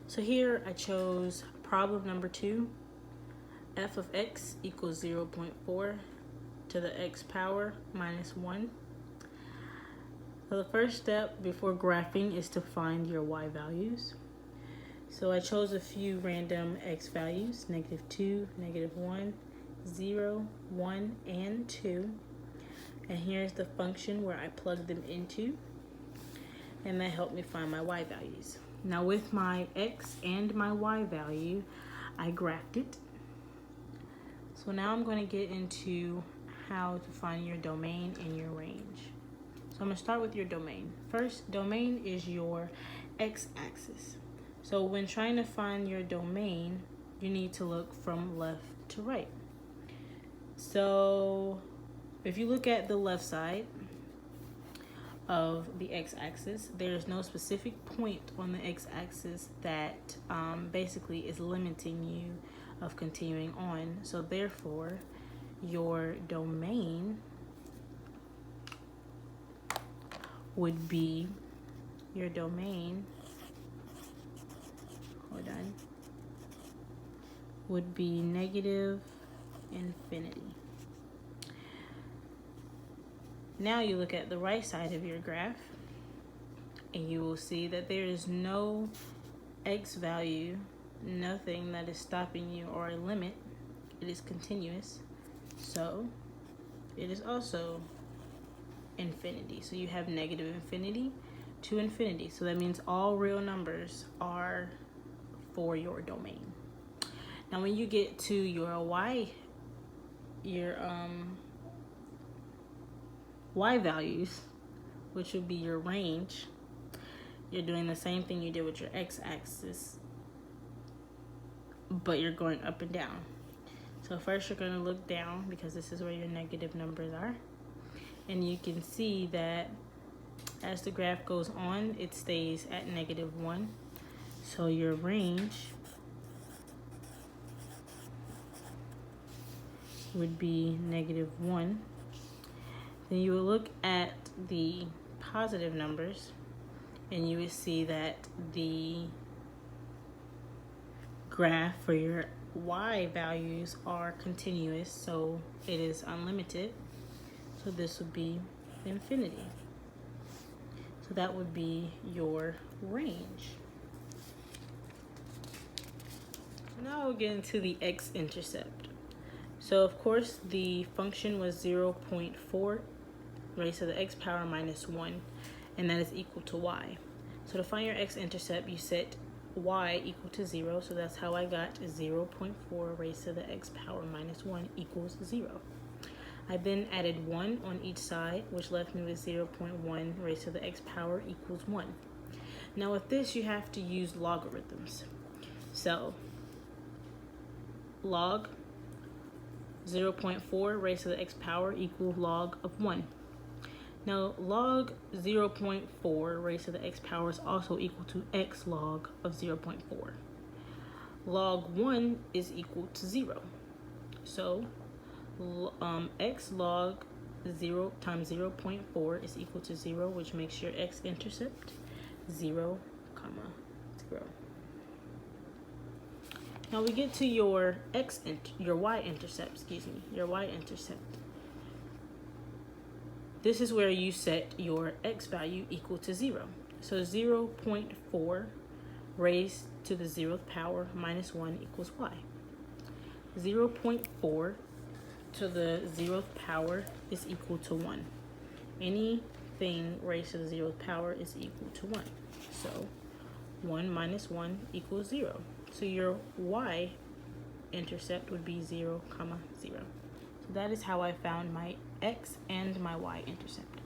So here I chose problem number 2. F of x equals 0.4 to the x power minus 1. So the first step before graphing is to find your y values. So I chose a few random x values, -2, -1, 0, 1, and 2. And here's the function where I plug them into, and that helped me find my y values. Now with my x and my y value, I graphed it. So now I'm going to get into how to find your domain and your range. So I'm going to start with your domain. First, domain is your x-axis. So when trying to find your domain, you need to look from left to right. So if you look at the left side of the x-axis, there's no specific point on the x-axis that basically is limiting you of continuing on. So therefore, your domain would be would be negative infinity. Now you look at the right side of your graph, and you will see that there is no x value, nothing that is stopping you or a limit. It is continuous, so it is also infinity. So you have negative infinity to infinity. So that means all real numbers are for your domain. Now when you get to your y values, which would be your range, you're doing the same thing you did with your x-axis, but you're going up and down. So first you're going to look down, because this is where your negative numbers are, and you can see that as the graph goes on, it stays at -1. So your range would be -1. Then you will look at the positive numbers, and you will see that the graph for your y values are continuous, so it is unlimited. So this would be infinity. So that would be your range. Now we'll get into the x-intercept. So of course the function was 0.4 raised to the x power minus 1, and that is equal to y. So to find your x-intercept, you set y equal to 0, so that's how I got 0.4 raised to the x power minus 1 equals 0. I then added 1 on each side, which left me with 0.1 raised to the x power equals 1. Now with this, you have to use logarithms. So log 0.4 raised to the x power equals log of 1. Now log 0.4 raised to the x power is also equal to x log of 0.4. Log 1 is equal to 0. So x log 0 times 0.4 is equal to 0, which makes your x-intercept 0, 0. Now we get to your y-intercept, your y-intercept. This is where you set your x value equal to 0. So 0.4 raised to the 0th power minus 1 equals y. 0.4 to the 0th power is equal to 1. Anything raised to the 0th power is equal to 1. So 1 minus 1 equals 0. So your y-intercept would be 0, 0. So that is how I found my x and my y-intercept.